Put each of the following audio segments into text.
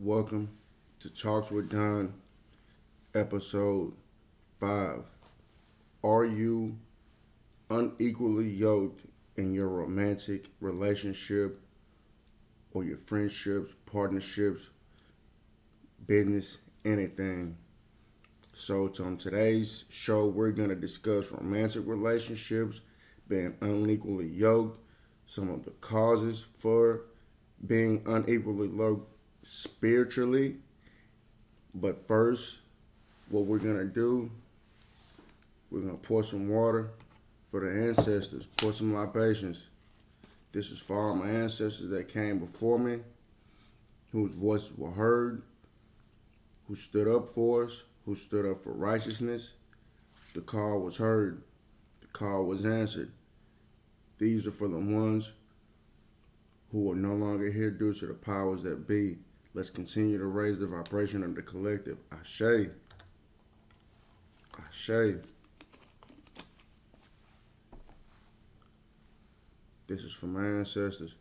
Welcome to Talks with Don, episode 5. Are you unequally yoked in your romantic relationship or your friendships, partnerships, business, anything? So, on today's show, we're going to discuss romantic relationships, being unequally yoked, some of the causes for being unequally yoked spiritually. But first, what we're going to do, we're going to pour some water for the ancestors, pour some libations. This is for all my ancestors that came before me, whose voices were heard, who stood up for us, who stood up for righteousness. The call was heard. The call was answered. These are for the ones who are no longer here due to the powers that be. Let's continue to raise the vibration of the collective. Ashe. Ashe. This is for my ancestors.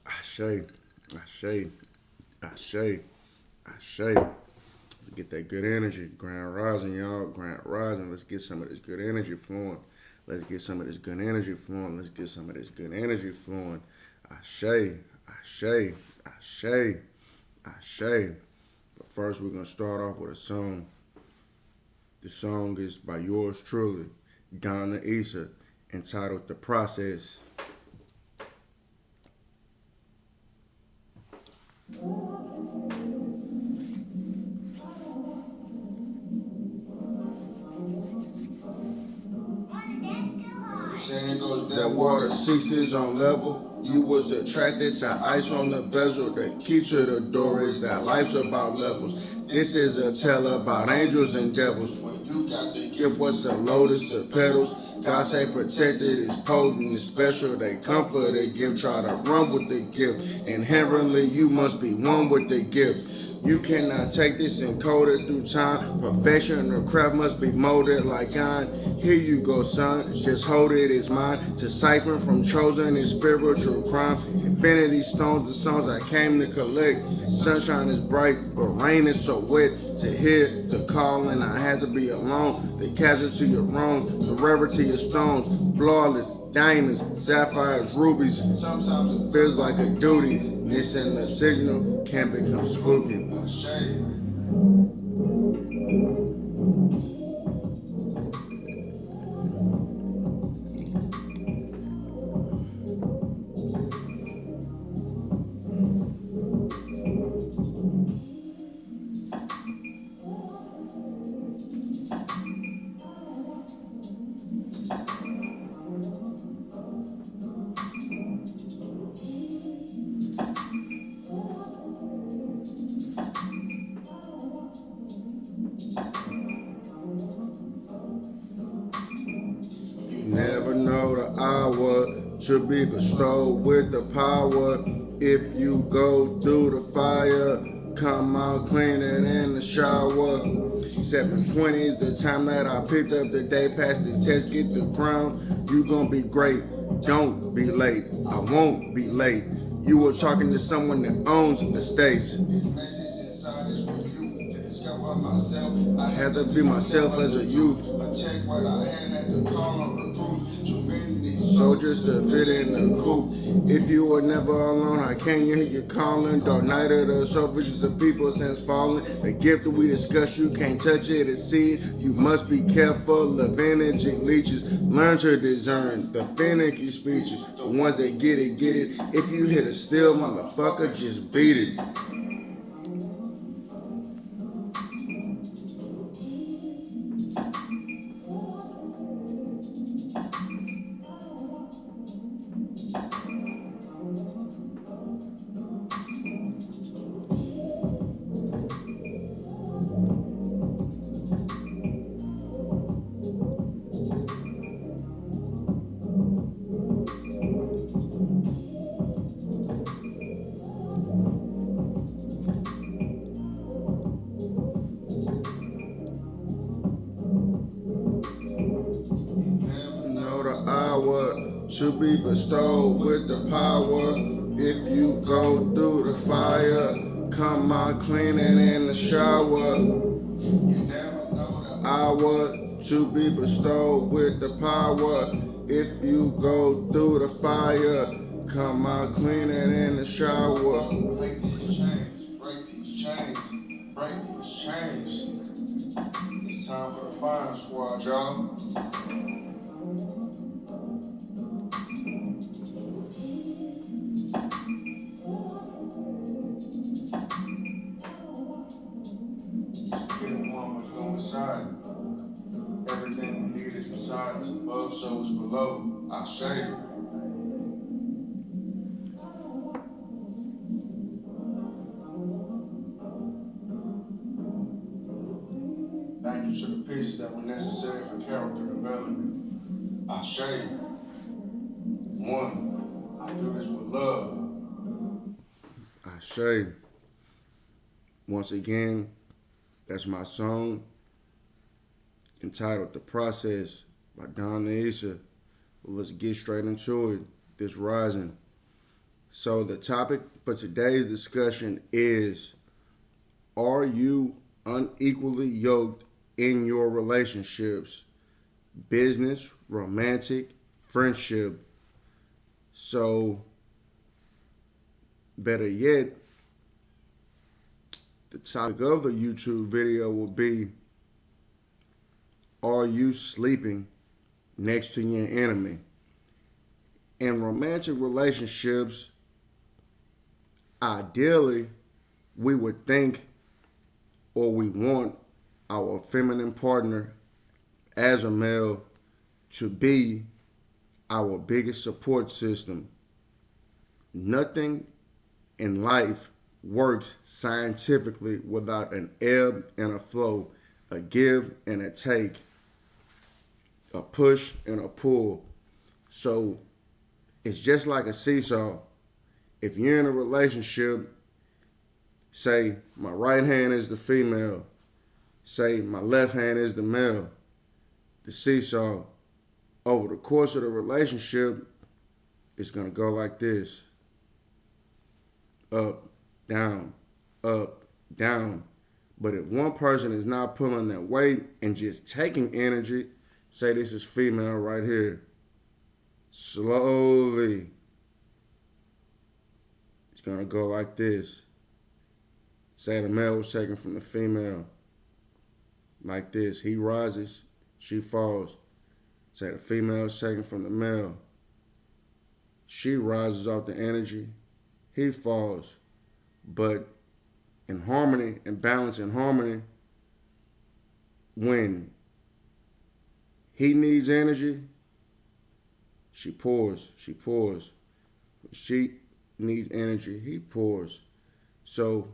Ashe. Ashe. Ashe. Ashe. Let's get that good energy. Grand rising, y'all. Grand rising. Let's get some of this good energy flowing. Let's get some of this good energy flowing. Let's get some of this good energy flowing. Ashe. Ashe. Ashe. Ashe. But first, we're going to start off with a song. The song is by yours truly, Donna Issa, entitled The Process. Saying goes that water ceases on level. You was attracted to ice on the bezel. The key to the door is that life's about levels. This is a tale about angels and devils. When you got the gift, what's a lotus to petals? God say protected is potent, it's special. They comfort the gift, try to run with the gift. Inherently, you must be one with the gift. You cannot take this and code it through time. Perfection or craft must be molded like iron. Here you go, son. Just hold it, it's mine. To siphon from chosen and spiritual crime. Infinity stones, the songs I came to collect. Sunshine is bright, but rain is so wet. To hear the calling, I had to be alone. The casualty of wrongs, the rarity of stones. Flawless diamonds, sapphires, rubies. Sometimes it feels like a duty. Missing the signal can become spooky. Never know the hour to be bestowed with the power. If you go through the fire, come out cleaner than the shower. 7:20 is the time that I picked up the day. Pass this test, get the crown. You gon' be great. Don't be late. I won't be late. You were talking to someone that owns the states. This message inside is for you to discover myself. I had to be myself as a youth. I checked what I had to call on recruits. Too many soldiers to fit in the coop. If you were never alone, I can't hear you calling. Dark night of the soul, visions of people since falling. The gift that we discuss, you can't touch it or see it. You must be careful of energy leeches. Learn to discern the finicky speeches. The ones that get it, get it. If you hit a still, motherfucker, just beat it. power to be bestowed with the power. If you go through the fire, come out cleaning in the shower. You never know the hour to be bestowed with the power. If you go through the fire, come out cleaning in the shower. Break these chains, break these chains, break these chains. It's time for the fire squad, y'all. Get it warm, what's going inside. Everything we need is inside us, above, so is below. I say. Thank you to the pieces that were necessary for character development. I say. One, I do this with love. I say. Once again, that's my song entitled The Process by Don Issa. Well, let's get straight into it. This rising. So the topic for today's discussion is, are you unequally yoked in your relationships? Business, romantic, friendship. So, better yet, the topic of the YouTube video will be, are you sleeping next to your enemy? In romantic relationships, ideally, we would think or we want our feminine partner as a male to be our biggest support system. Nothing in life works scientifically without an ebb and a flow, a give and a take, a push and a pull. So it's just like a seesaw. If you're in a relationship, say my right hand is the female, say my left hand is the male, the seesaw, over the course of the relationship, it's going to go like this. Up, down, up, down. But if one person is not pulling that weight and just taking energy, say this is female right here, slowly, it's going to go like this. Say the male was taken from the female, like this. He rises, she falls. Say the female is taken from the male. She rises off the energy, he falls. But in harmony and balance and harmony, when he needs energy, she pours, she pours. When she needs energy, he pours. So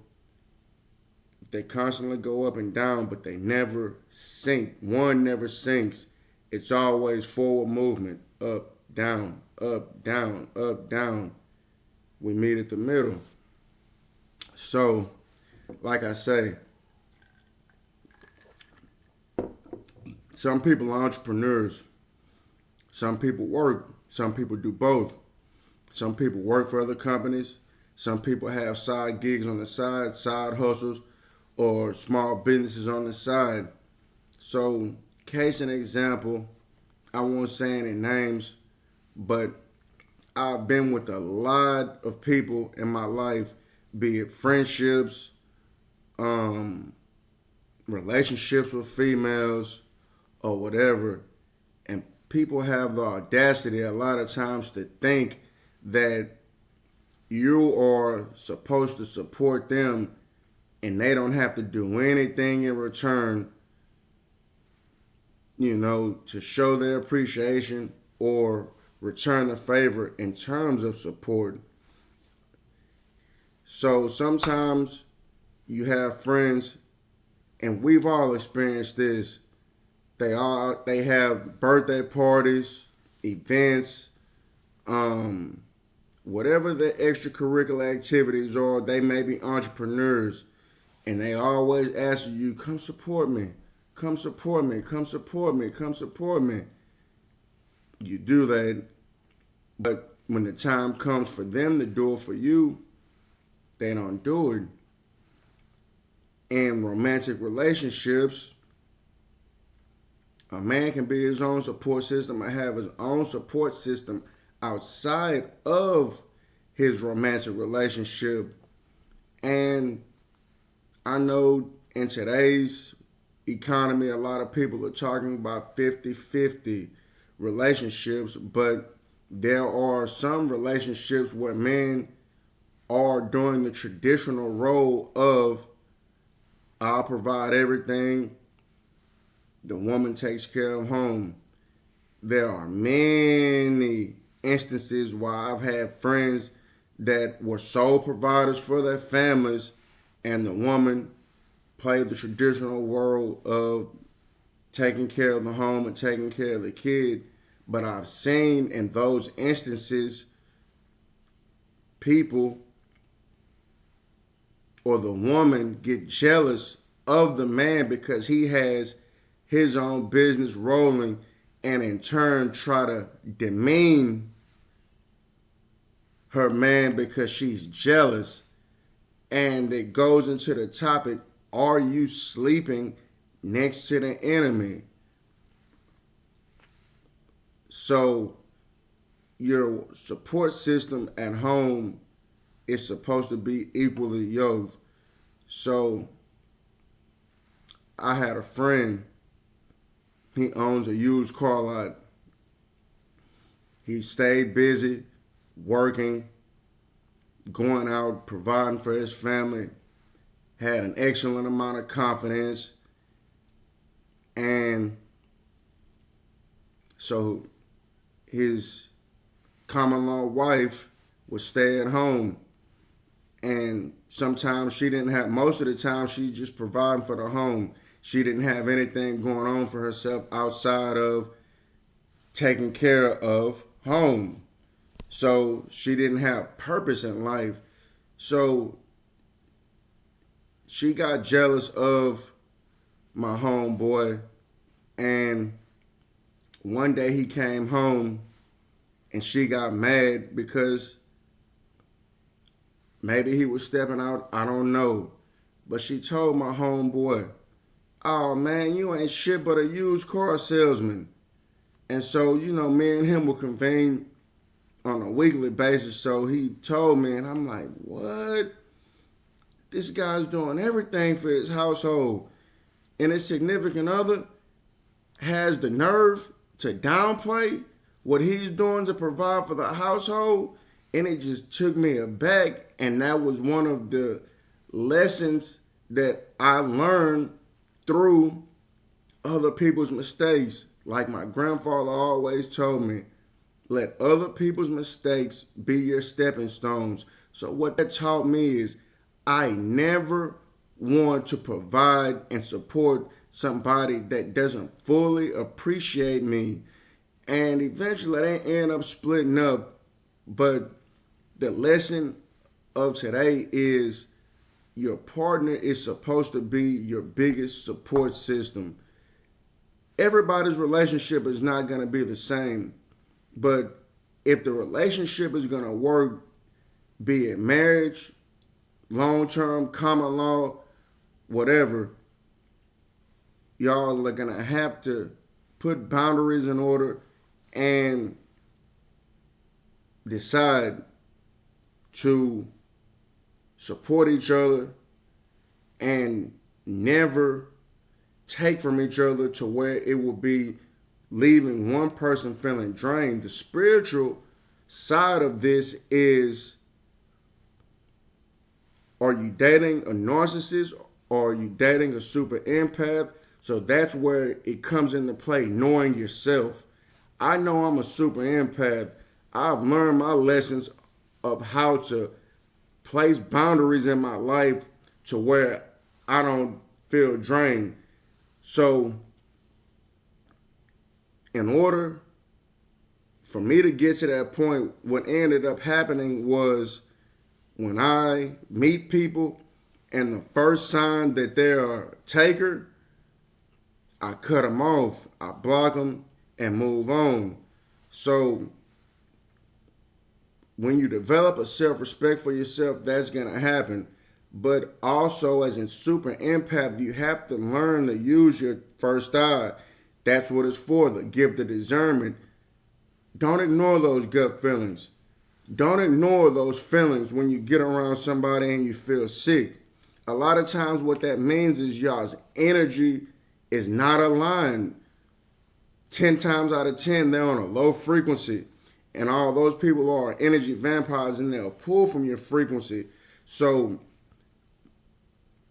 they constantly go up and down, but they never sink. One never sinks. It's always forward movement, up, down, up, down, up, down. We meet at the middle. So, like I say, some people are entrepreneurs. Some people work. Some people do both. Some people work for other companies. Some people have side gigs on the side, side hustles, or small businesses on the side. So, case in example, I won't say any names, but I've been with a lot of people in my life, be it friendships, relationships with females, or whatever. And people have the audacity a lot of times to think that you are supposed to support them and they don't have to do anything in return, to show their appreciation or return the favor in terms of support. So sometimes you have friends, and we've all experienced this. They have birthday parties, events, whatever the extracurricular activities are. They may be entrepreneurs, and they always ask you, come support me. Come support me, come support me, come support me. you do that. But when the time comes for them to do it for you, they don't do it. In romantic relationships, a man can be his own support system and have his own support system outside of his romantic relationship. And I know in today's economy, a lot of people are talking about 50-50 relationships, but there are some relationships where men are doing the traditional role of I'll provide everything, the woman takes care of home. There are many instances where I've had friends that were sole providers for their families, and the woman played the traditional role of taking care of the home and taking care of the kid. But I've seen in those instances people or the woman get jealous of the man because he has his own business rolling, and in turn try to demean her man because she's jealous. And it goes into the topic, are you sleeping next to the enemy? So your support system at home is supposed to be equally yoked. So I had a friend, he owns a used car lot. He stayed busy, working, going out, providing for his family, had an excellent amount of confidence. And so his common law wife would stay at home. And sometimes she didn't have, most of the time she just providing for the home. She didn't have anything going on for herself outside of taking care of home. So she didn't have purpose in life. So she got jealous of my homeboy, and one day he came home and she got mad because maybe he was stepping out, I don't know. But she told my homeboy, oh man, you ain't shit but a used car salesman. And so, me and him will convene on a weekly basis. So he told me, and I'm like, what? This guy's doing everything for his household. And his significant other has the nerve to downplay what he's doing to provide for the household. And it just took me aback. And that was one of the lessons that I learned through other people's mistakes. Like my grandfather always told me, let other people's mistakes be your stepping stones. So what that taught me is I never want to provide and support somebody that doesn't fully appreciate me. And eventually they end up splitting up. But the lesson of today is your partner is supposed to be your biggest support system. Everybody's relationship is not going to be the same. But if the relationship is going to work, be it marriage, long-term, common law, whatever, y'all are going to have to put boundaries in order and decide to support each other and never take from each other to where it will be leaving one person feeling drained. The spiritual side of this is, are you dating a narcissist or are you dating a super empath? So that's where it comes into play, knowing yourself. I know I'm a super empath. I've learned my lessons of how to place boundaries in my life to where I don't feel drained. So in order for me to get to that point, what ended up happening was when I meet people and the first sign that they're a taker, I cut them off, I block them and move on. So when you develop a self-respect for yourself, that's going to happen. But also, as in super empath, you have to learn to use your first eye. That's what it's for, the gift of discernment. Don't ignore those gut feelings. Don't ignore those feelings when you get around somebody and you feel sick. A lot of times what that means is y'all's energy is not aligned. 10 times out of 10, they're on a low frequency. And all those people are energy vampires and they'll pull from your frequency. So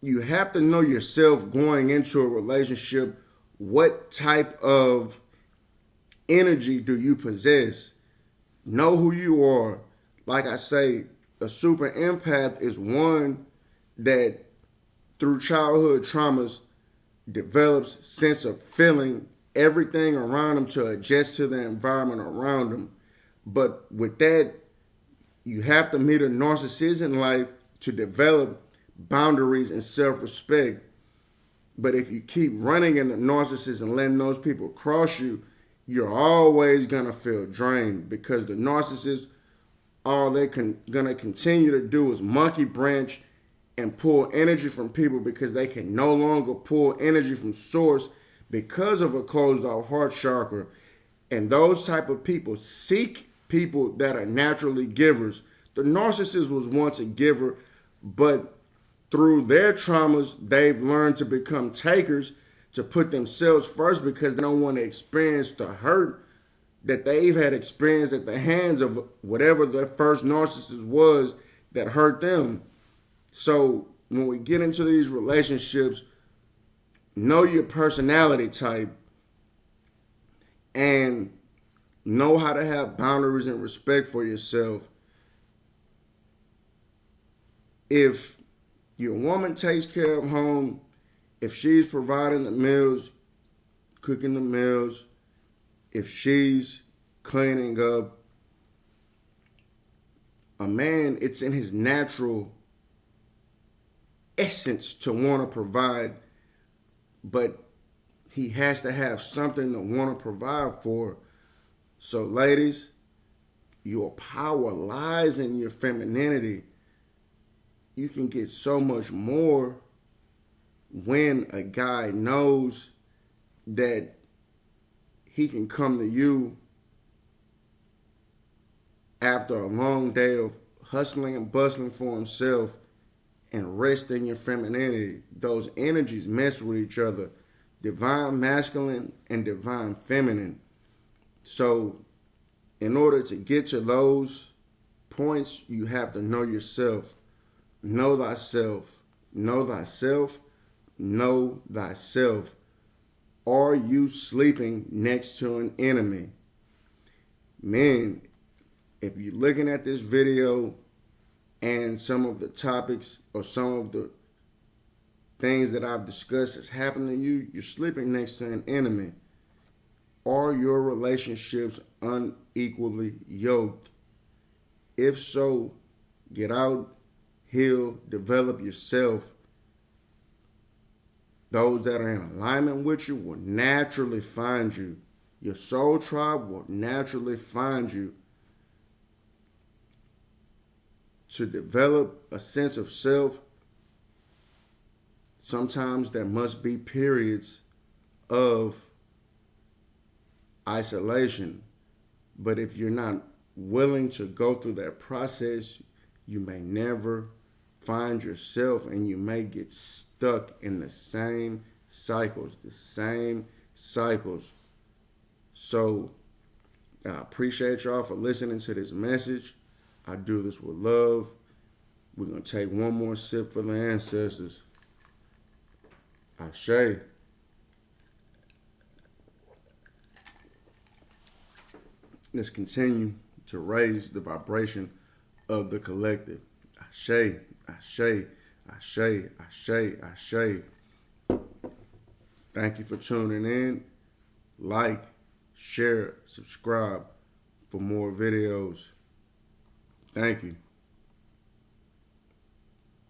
you have to know yourself going into a relationship. What type of energy do you possess? Know who you are. Like I say, a super empath is one that through childhood traumas develops sense of feeling everything around them to adjust to the environment around them. But with that, you have to meet a narcissist in life to develop boundaries and self-respect. But if you keep running in the narcissist and letting those people cross you, you're always going to feel drained because the narcissist, all they're going to continue to do is monkey branch and pull energy from people because they can no longer pull energy from source because of a closed off heart chakra. And those type of people seek people that are naturally givers. The narcissist was once a giver, but through their traumas, they've learned to become takers, to put themselves first because they don't want to experience the hurt that they've had experienced at the hands of whatever the first narcissist was that hurt them. So when we get into these relationships, know your personality type and know how to have boundaries and respect for yourself. If your woman takes care of home, if she's providing the meals, cooking the meals, if she's cleaning up, a man, it's in his natural essence to want to provide, but he has to have something to want to provide for. So ladies, your power lies in your femininity. You can get so much more when a guy knows that he can come to you after a long day of hustling and bustling for himself and rest in your femininity. Those energies mess with each other. Divine masculine and divine feminine. So in order to get to those points, you have to know yourself. Know thyself. Know thyself. Know thyself. Are you sleeping next to an enemy? Men, if you're looking at this video and some of the topics or some of the things that I've discussed that's happened to you, you're sleeping next to an enemy. Are your relationships unequally yoked? If so, get out, heal, develop yourself. Those that are in alignment with you will naturally find you. Your soul tribe will naturally find you. To develop a sense of self, sometimes there must be periods of isolation. But if you're not willing to go through that process, you may never find yourself and you may get stuck in the same cycles. So I appreciate y'all for listening to this message. I do this with love. We're going to take one more sip for the ancestors. Ashe. Let's continue to raise the vibration of the collective. Ashe, ashe, ashe, ashe, ashe. Thank you for tuning in. Like, share, subscribe for more videos. Thank you.